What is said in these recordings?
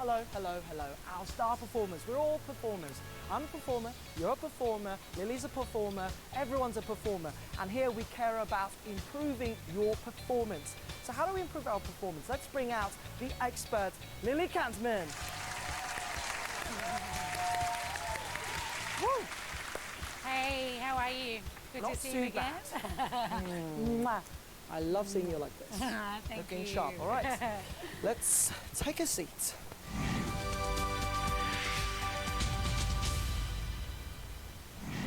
hello, hello, hello. Our star performers. We're all performers. I'm a performer, you're a performer, Lily's a performer, everyone's a performer. And here we care about improving your performance. So how do we improve our performance? Let's bring out the expert, Lily Kantman. Woo! Hey, how are you? Good Not to see too you again. Mwah. I love seeing you like this. Thank Looking you. sharp. All right, let's take a seat.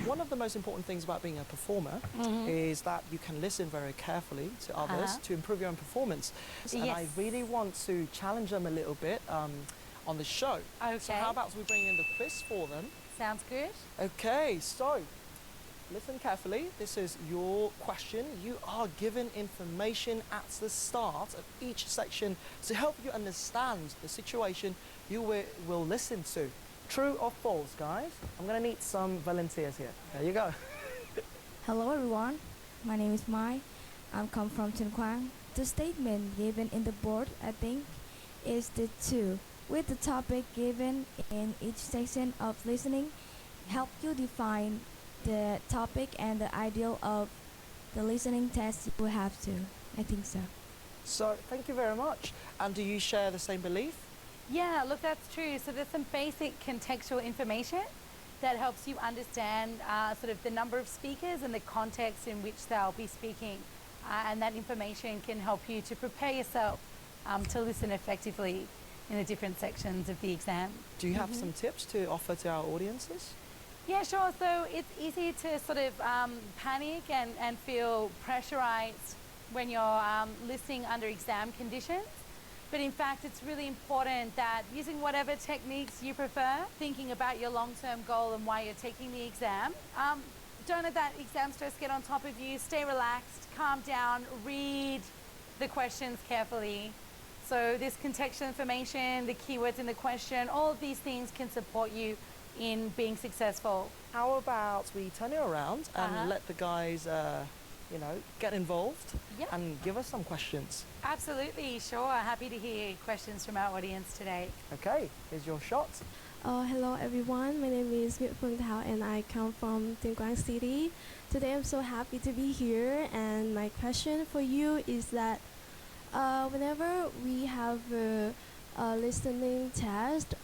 One of the most important things about being a performer is that you can listen very carefully to others to improve your own performance. And I really want to challenge them a little bit on the show. Okay. So how about we bring in the quiz for them? Sounds good. Okay, so listen carefully. This is your question. You are given information at the start of each section to help you understand the situation you will listen to. True or false, guys? I'm going to need some volunteers here. There you go. Hello everyone, my name is Mai. I come from Tuyên Quang. The statement given in the board, I think, is the two. With the topic given in each section of listening, help you define the topic and the ideal of the listening test you will have to. I think so. So, thank you very much. And do you share the same belief? Yeah, look, that's true. So there's some basic contextual information that helps you understand sort of the number of speakers and the context in which they'll be speaking. And that information can help you to prepare yourself to listen effectively in the different sections of the exam. Do you have some tips to offer to our audiences? Yeah, sure. So it's easy to sort of panic and feel pressurized when you're listening under exam conditions. But in fact, it's really important that using whatever techniques you prefer, thinking about your long-term goal and why you're taking the exam, don't let that exam stress get on top of you. Stay relaxed, calm down, read the questions carefully. So this contextual information, the keywords in the question, all of these things can support you in being successful. How about we turn it around and let the guys, get involved and give us some questions? Absolutely, sure. Happy to hear questions from our audience today. Okay, here's your shot. Hello everyone, my name is Nguyễn Phương Thảo and I come from Tuyên Quang City. Today I'm so happy to be here, and my question for you is that whenever we have a listening test,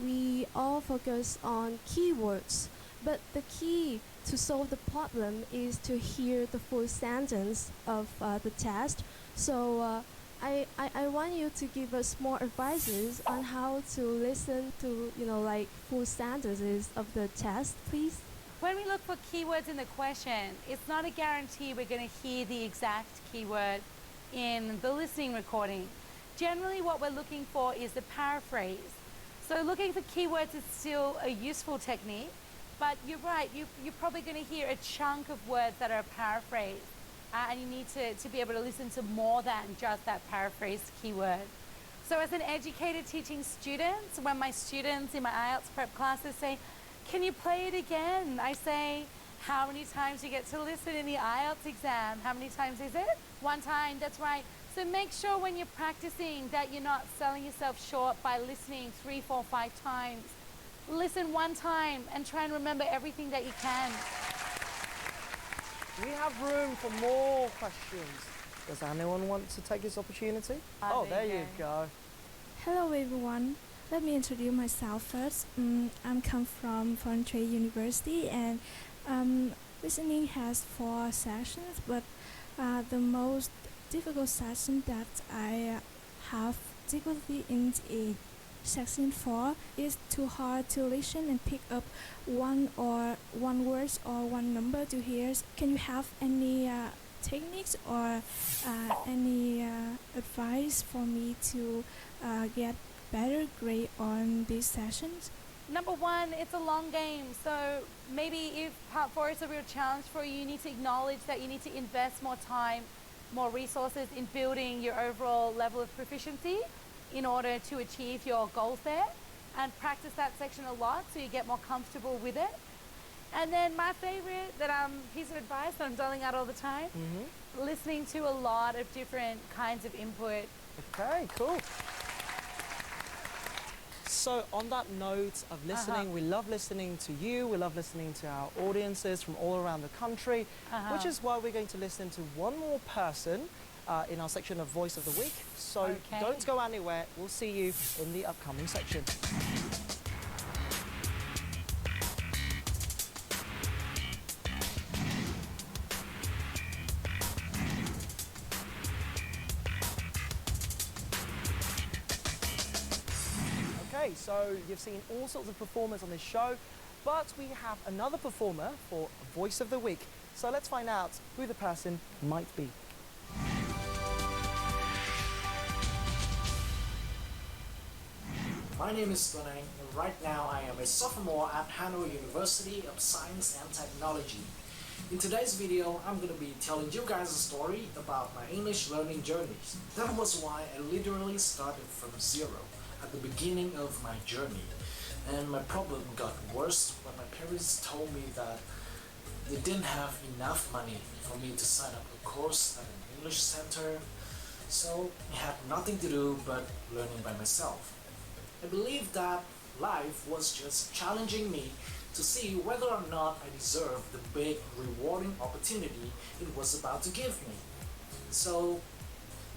we all focus on keywords, but the key to solve the problem is to hear the full sentence of the test. So I want you to give us more advices on how to listen to, full sentences of the test, please. When we look for keywords in the question, it's not a guarantee we're going to hear the exact keyword in the listening recording. Generally, what we're looking for is the paraphrase. So looking for keywords is still a useful technique, but you're right, you're probably going to hear a chunk of words that are paraphrased. And you need to be able to listen to more than just that paraphrased keyword. So as an educator teaching students, when my students in my IELTS prep classes say, "Can you play it again?" I say, "How many times do you get to listen in the IELTS exam? How many times is it?" One time, that's right. So make sure when you're practicing that you're not selling yourself short by listening 3, 4, 5 times. Listen one time and try and remember everything that you can. We have room for more questions. Does anyone want to take this opportunity? There you go. Hello everyone. Let me introduce myself first. I'm come from Foreign Trade University, and listening has 4 sessions, but the most difficult session that I have difficulty in section 4 is too hard to listen and pick up one words or one number to hear. Can you have any techniques or any advice for me to get better grade on these sessions? Number one, it's a long game. So maybe if part 4 is a real challenge for you, you need to acknowledge that you need to invest more time, more resources in building your overall level of proficiency in order to achieve your goals there, and practice that section a lot so you get more comfortable with it. And then my favorite piece of advice that I'm doling out all the time, listening to a lot of different kinds of input. Okay, cool. So on that note of listening, we love listening to you, we love listening to our audiences from all around the country, which is why we're going to listen to one more person in our section of Voice of the Week. So don't go anywhere, we'll see you in the upcoming section. Okay, so you've seen all sorts of performers on this show, but we have another performer for Voice of the Week. So let's find out who the person might be. My name is Tuan Anh, and right now I am a sophomore at Hanoi University of Science and Technology. In today's video, I'm going to be telling you guys a story about my English learning journeys. That was why I literally started from zero at the beginning of my journey. And my problem got worse when my parents told me that they didn't have enough money for me to sign up a course at an English center, so I had nothing to do but learning by myself. I believed that life was just challenging me to see whether or not I deserved the big, rewarding opportunity it was about to give me. So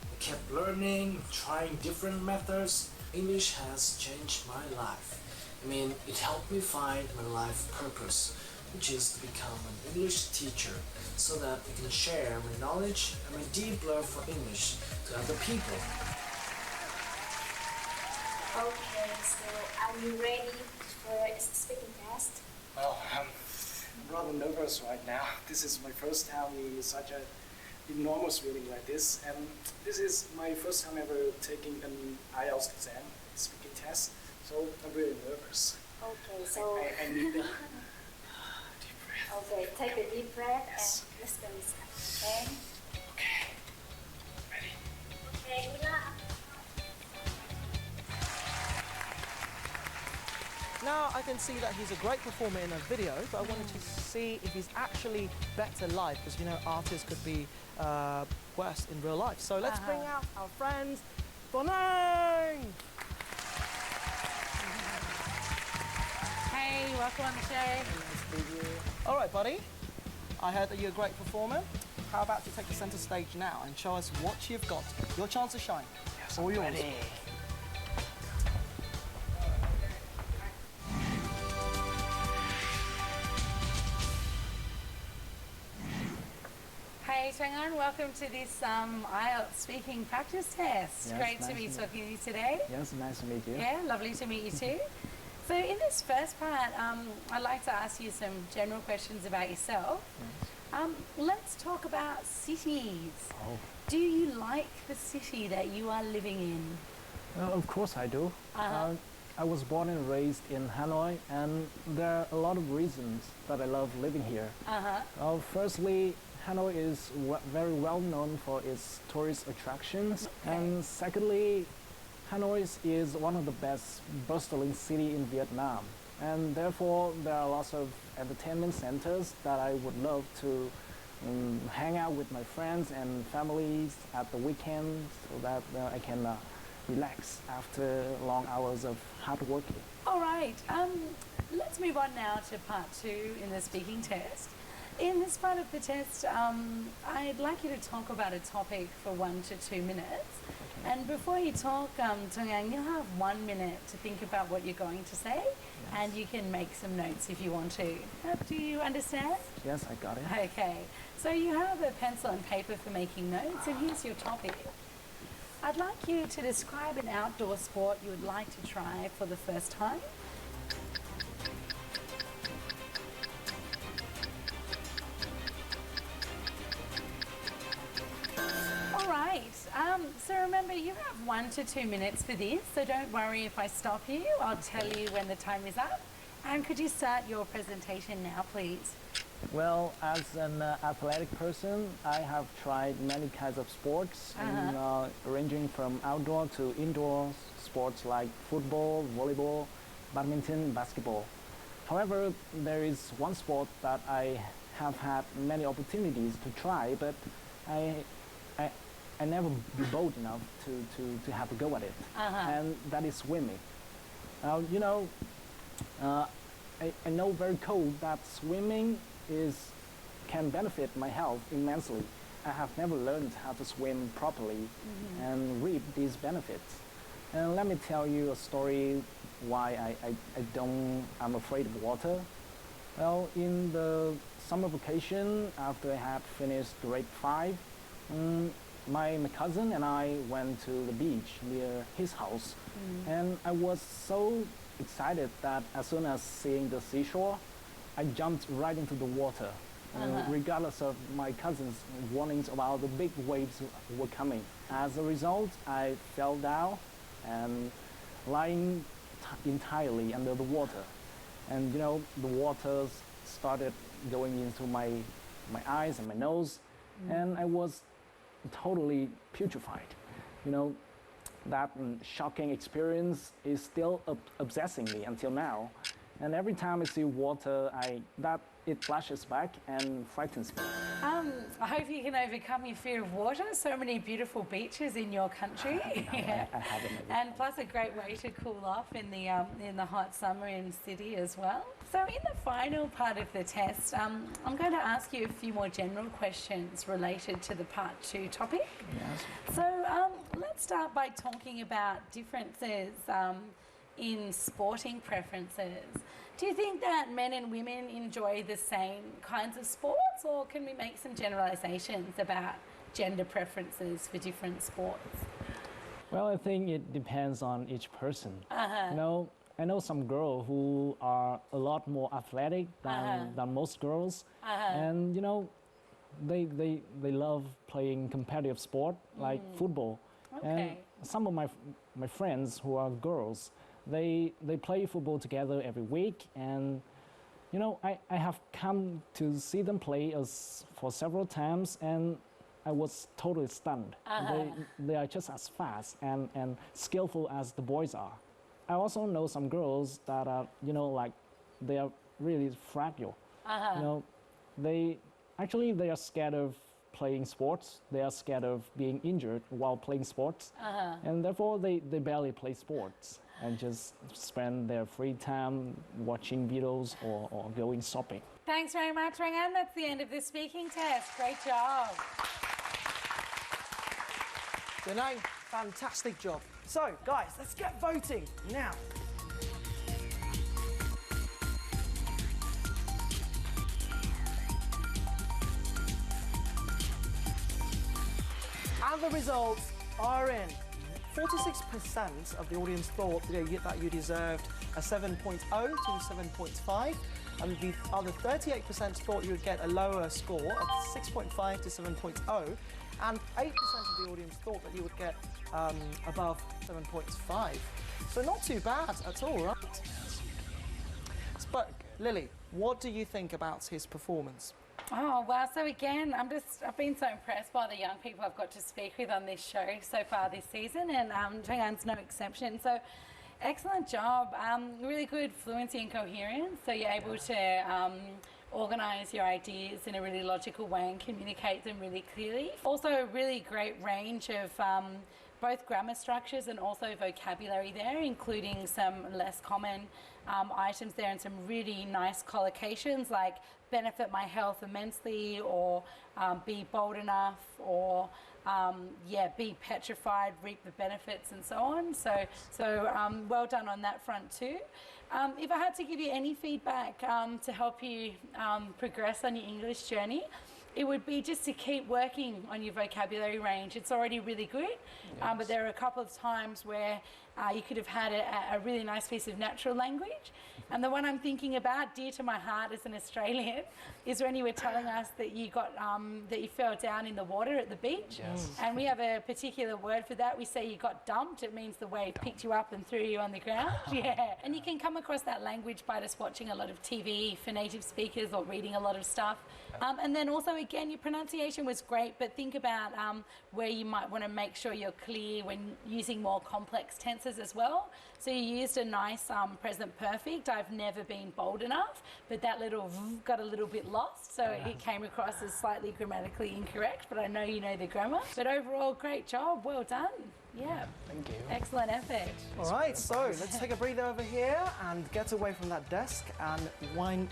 I kept learning, trying different methods. English has changed my life. I mean, it helped me find my life purpose, which is to become an English teacher so that I can share my knowledge and my deep love for English to other people. Okay, so are you ready for a speaking test? Well, I'm rather nervous right now. This is my first time in such an enormous meeting like this, and this is my first time ever taking an IELTS exam, speaking test, so I'm really nervous. Okay, so I need a deep breath. okay, take a deep breath Yes. and let's go inside. Okay, ready? Okay, good luck. Now I can see that he's a great performer in a video, but I wanted to see if he's actually better live, because you know artists could be worse in real life. So let's bring out our friends, Tuan Anh! Hey, welcome on the show. All right, buddy. I heard that you're a great performer. How about you take the center stage now and show us what you've got? Your chance to shine. Yes, All I'm yours. ready. Hey, Tuan Anh, welcome to this IELTS speaking practice test. Yes, Great nice to be to meet talking to you today. Yes, nice to meet you. Yeah, lovely to meet you too. So in this first part, I'd like to ask you some general questions about yourself. Let's talk about cities. Oh, Do you like the city that you are living in? well, of course I do. I was born and raised in Hanoi, and there are a lot of reasons that I love living here. Firstly, Hanoi is very well known for its tourist attractions, and secondly, Hanoi is one of the best bustling city in Vietnam, and therefore there are lots of entertainment centers that I would love to hang out with my friends and families at the weekend so that I can relax after long hours of hard working. All right, let's move on now to part 2 in the speaking test. In this part of the test, I'd like you to talk about a topic for 1 to 2 minutes. And before you talk, Tuan Anh, you'll have 1 minute to think about what you're going to say, and you can make some notes if you want to. Do you understand? Yes, I got it. Okay, so you have a pencil and paper for making notes, and here's your topic. I'd like you to describe an outdoor sport you would like to try for the first time. All right, so remember you have 1 to 2 minutes for this, so don't worry if I stop you. I'll tell you when the time is up. And could you start your presentation now, please? Well, as an athletic person, I have tried many kinds of sports, ranging from outdoor to indoor sports like football, volleyball, badminton, basketball. However, there is one sport that I have had many opportunities to try, but I never be bold enough to have a go at it, and that is swimming. You know, I know very cold that swimming can benefit my health immensely. I have never learned how to swim properly and reap these benefits. And let me tell you a story why I'm afraid of water. Well, in the summer vacation, after I had finished grade 5, my cousin and I went to the beach near his house. And I was so excited that as soon as seeing the seashore, I jumped right into the water. Regardless of my cousin's warnings about the big waves were coming. As a result, I fell down and lying entirely under the water. And you know, the water started going into my eyes and my nose, and I was totally putrefied. You know, that shocking experience is still obsessing me until now. And every time I see water, it flashes back and frightens me. I hope you can overcome your fear of water. So many beautiful beaches in your country. I haven't. And plus a great way to cool off in the hot summer in Sydney as well. So in the final part of the test, I'm going to ask you a few more general questions related to the part 2 topic. Yes. So let's start by talking about differences in sporting preferences. Do you think that men and women enjoy the same kinds of sports, or can we make some generalizations about gender preferences for different sports? Well, I think it depends on each person. You know, I know some girls who are a lot more athletic than most girls, and you know, they love playing competitive sport like football. Okay. And some of my friends who are girls, they play football together every week, and you know, I have come to see them play for several times, and I was totally stunned. They are just as fast and skillful as the boys are. I also know some girls that are, you know, like they are really fragile. You know, they are scared of playing sports. They are scared of being injured while playing sports, and therefore they barely play sports and just spend their free time watching videos or going shopping. Thanks very much, Rangan. That's the end of the speaking test. Great job. Denang, fantastic job. So, guys, let's get voting now. And the results are in. 46% of the audience thought that you deserved a 7.0 to 7.5, and the other 38% thought you would get a lower score of 6.5 to 7.0, and 8% of the audience thought that you would get above 7.5. So not too bad at all, right? But Lily, what do you think about his performance? Oh, wow. So again, I've been so impressed by the young people I've got to speak with on this show so far this season, and Rangan's no exception. So excellent job. Really good fluency and coherence. So you're able to organise your ideas in a really logical way and communicate them really clearly. Also a really great range of both grammar structures and also vocabulary there, including some less common items there and some really nice collocations like benefit my health immensely, or be bold enough, or be petrified, reap the benefits, and so on. So well done on that front too. If I had to give you any feedback to help you progress on your English journey, it would be just to keep working on your vocabulary range. It's already really good, but there are a couple of times where you could have had a really nice piece of natural language. And the one I'm thinking about, dear to my heart as an Australian, is when you were telling us that you got that you fell down in the water at the beach. Yes. And we have a particular word for that. We say you got dumped. It means the wave picked you up and threw you on the ground. Yeah. And you can come across that language by just watching a lot of TV for native speakers or reading a lot of stuff. And then also, again, your pronunciation was great, but think about where you might want to make sure you're clear when using more complex tenses as well. So you used a nice present perfect. I've never been bold enough, but that little v got a little bit lost, so it came across as slightly grammatically incorrect, but I know you know the grammar. But overall, great job. Well done. Yeah. Thank you. Excellent effort. All right, so let's take a breather over here and get away from that desk and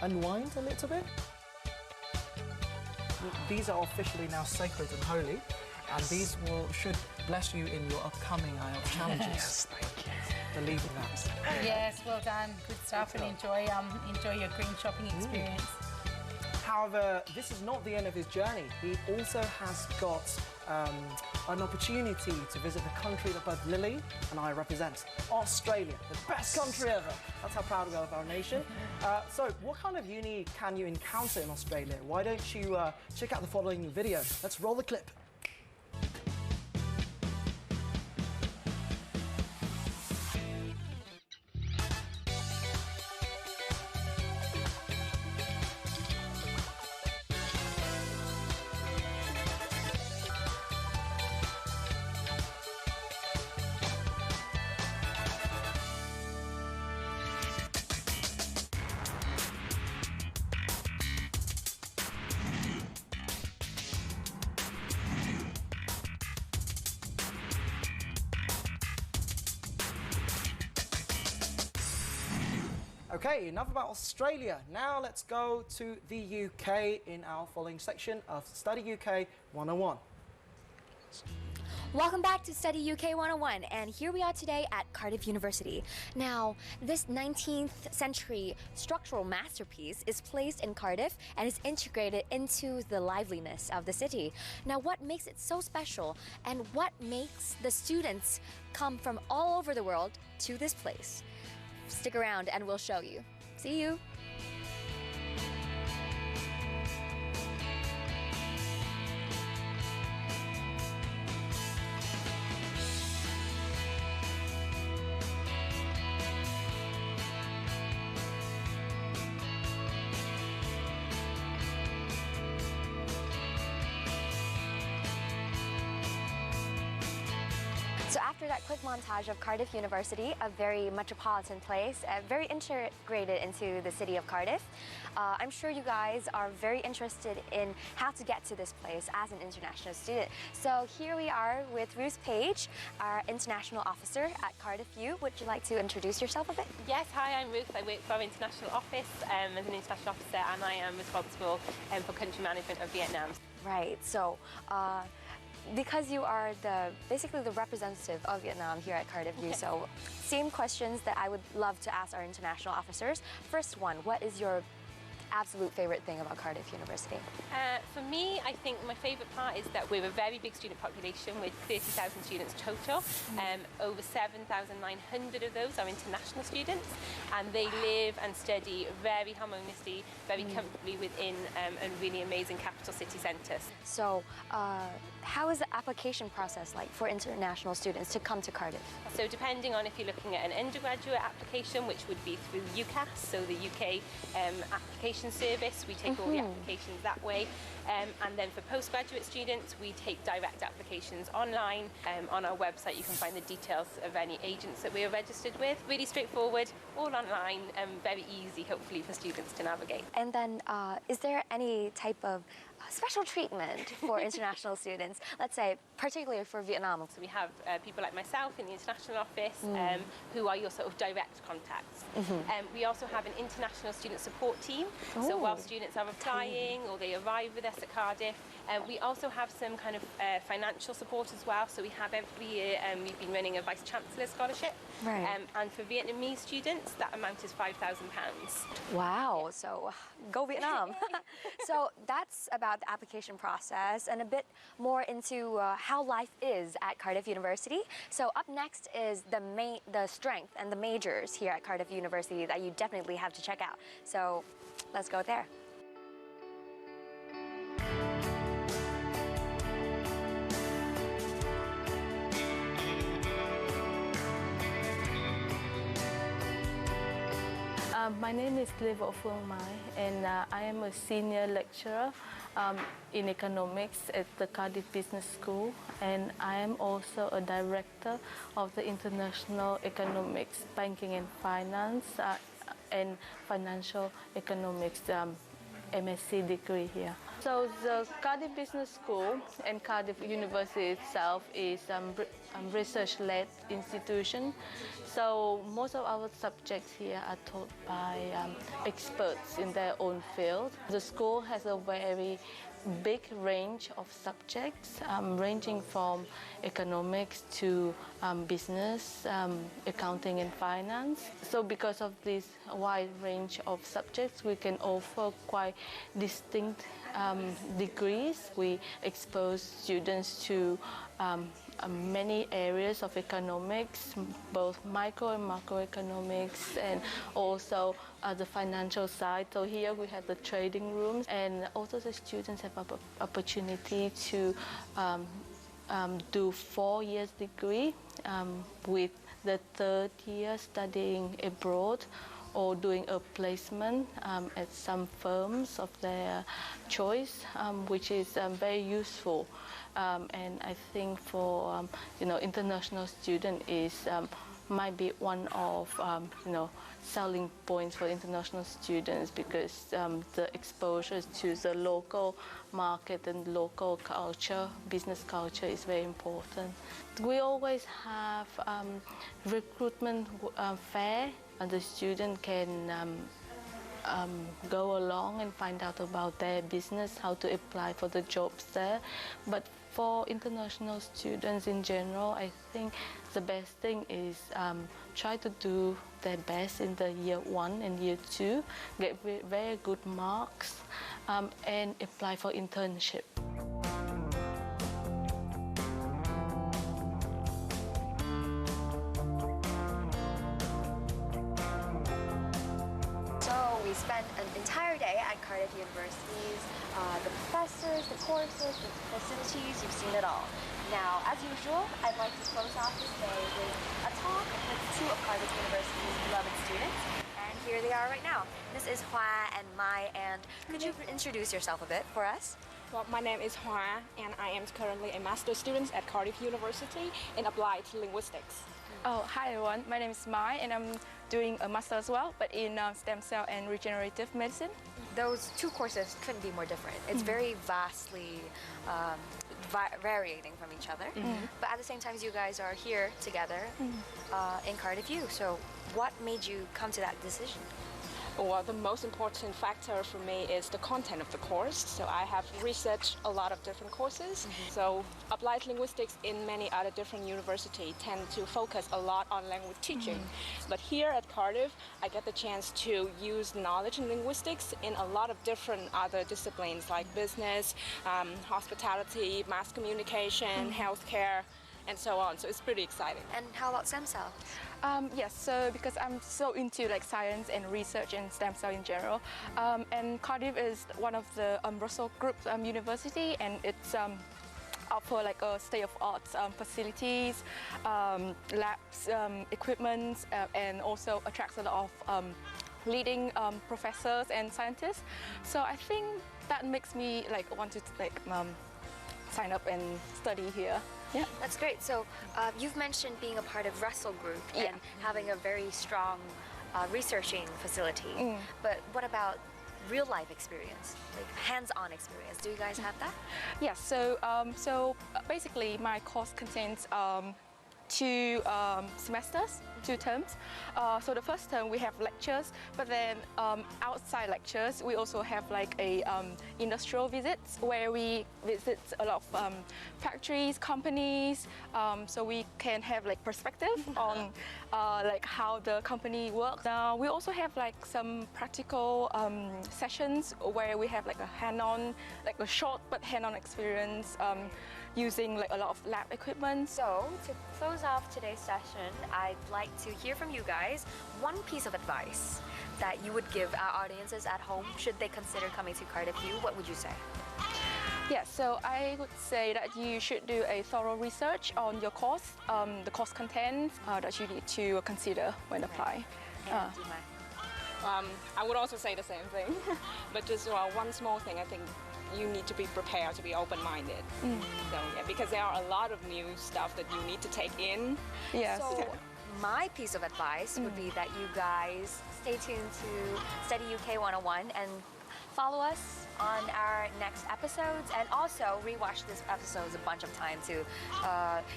unwind a little bit. These are officially now sacred and holy, and these should bless you in your upcoming IELTS challenges. Yes, thank you. Believe in that. Yes, well done. Good stuff, and enjoy your green shopping experience. However, this is not the end of his journey. He also has got an opportunity to visit the country that both Lily and I represent, Australia, the best country ever. That's how proud we are of our nation. So what kind of uni can you encounter in Australia? Why don't you check out the following video? Let's roll the clip. Okay, enough about Australia. Now let's go to the UK in our following section of Study UK 101. Welcome back to Study UK 101, and here we are today at Cardiff University. Now, this 19th century structural masterpiece is placed in Cardiff and is integrated into the liveliness of the city. Now, what makes it so special, and what makes the students come from all over the world to this place? Stick around and we'll show you. See you! So after that quick montage of Cardiff University, a very metropolitan place, very integrated into the city of Cardiff, I'm sure you guys are very interested in how to get to this place as an international student. So here we are with Ruth Page, our international officer at Cardiff U. Would you like to introduce yourself a bit? Yes, hi, I'm Ruth. I work for our international office as an international officer, and I am responsible for country management of Vietnam. Right, so because you are basically the representative of Vietnam here at Cardiff U, so same questions that I would love to ask our international officers. First one, what is your absolute favorite thing about Cardiff University? For me, I think my favourite part is that we're a very big student population with 30,000 students total. Over 7,900 of those are international students, and they live and study very harmoniously, very comfortably within a really amazing capital city centre. So how is the application process like for international students to come to Cardiff? So depending on if you're looking at an undergraduate application, which would be through UCAS, so the UK application service, we take all the applications that way. And then for postgraduate students, we take direct applications online. On our website, you can find the details of any agents that we are registered with. Really straightforward, all online, very easy, hopefully, for students to navigate. And then is there any type of special treatment for international students, let's say particularly for Vietnam? So we have people like myself in the international office who are your sort of direct contacts. We also have an international student support team. So while students are applying or they arrive with us at Cardiff, we also have some kind of financial support as well. So we have every year, we've been running a Vice Chancellor Scholarship. Right. And for Vietnamese students, that amount is £5,000. Wow, so go Vietnam. So that's about the application process and a bit more into how life is at Cardiff University. So up next is the strength and the majors here at Cardiff University that you definitely have to check out. So let's go there. My name is Lê Võ Phương Mai, and I am a senior lecturer in economics at the Cardiff Business School, and I am also a director of the International Economics, Banking and Finance and Financial Economics MSc degree here. So the Cardiff Business School and Cardiff University itself is a research-led institution. So most of our subjects here are taught by experts in their own field. The school has a very big range of subjects, ranging from economics to business, accounting and finance. So because of this wide range of subjects, we can offer quite distinct degrees. We expose students to many areas of economics, both micro and macroeconomics, and also the financial side. So here we have the trading rooms, and also the students have an opportunity to do 4 years degree with the third year studying abroad or doing a placement at some firms of their choice, which is very useful. And I think for international student is might be one of selling points for international students, because the exposure to the local market and local culture, business culture, is very important. We always have recruitment fair, and the student can go along and find out about their business, how to apply for the jobs there. But for international students in general, I think the best thing is try to do their best in the year 1 and year 2, get very good marks, and apply for internship. We spent an entire day at Cardiff University's, the professors, the courses, the facilities, you've seen it all. Now, as usual, I'd like to close off this day with a talk with 2 of Cardiff University's beloved students. And here they are right now. This is Hua and Mai, and could you introduce yourself a bit for us? Well, my name is Hua, and I am currently a master's student at Cardiff University in Applied Linguistics. Oh, hi everyone. My name is Mai, and I'm doing a master as well, but in stem cell and regenerative medicine. Those 2 courses couldn't be more different. It's very vastly varying from each other. But at the same time, you guys are here together in Cardiff U. So what made you come to that decision? Well, the most important factor for me is the content of the course. So I have researched a lot of different courses. So applied linguistics in many other different universities tend to focus a lot on language teaching. But here at Cardiff, I get the chance to use knowledge in linguistics in a lot of different other disciplines like business, hospitality, mass communication, healthcare, and so on. So it's pretty exciting. And how about stem cell? Yes, so because I'm so into like science and research and stem cell in general, and Cardiff is one of the Russell Group university, and it's offer like a state-of-art facilities, labs, equipment, and also attracts a lot of leading professors and scientists. So I think that makes me like want to like sign up and study here. Yeah, that's great. So you've mentioned being a part of Russell Group and having a very strong researching facility. But what about real life experience, like hands-on experience? Do you guys have that? Yes. So basically, my course contains 2 semesters, 2 terms. So the first term we have lectures, but then outside lectures we also have like a industrial visits where we visit a lot of factories, companies, so we can have like perspective on like how the company works. We also have like some practical sessions where we have like a hand-on, like a short but hand-on experience using like a lot of lab equipment. So to close off today's session, I'd like to hear from you guys one piece of advice that you would give our audiences at home should they consider coming to Cardiff U. What would you say? Yeah, so I would say that you should do a thorough research on your course, the course content that you need to consider when applying. I would also say the same thing, but just one small thing I think you need to be prepared to be open-minded. So yeah, because there are a lot of new stuff that you need to take in. Yes. So my piece of advice would be that you guys stay tuned to Study UK 101 and follow us on our next episodes, and also rewatch this episodes a bunch of times to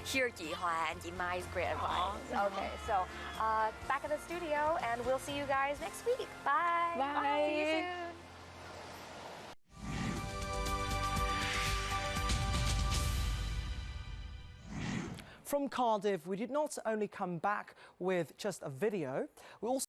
hear Ji Hua and Ji Mai's great advice. Okay, so back at the studio, and we'll see you guys next week. Bye. Bye. See you soon. From Cardiff, we did not only come back with just a video, we also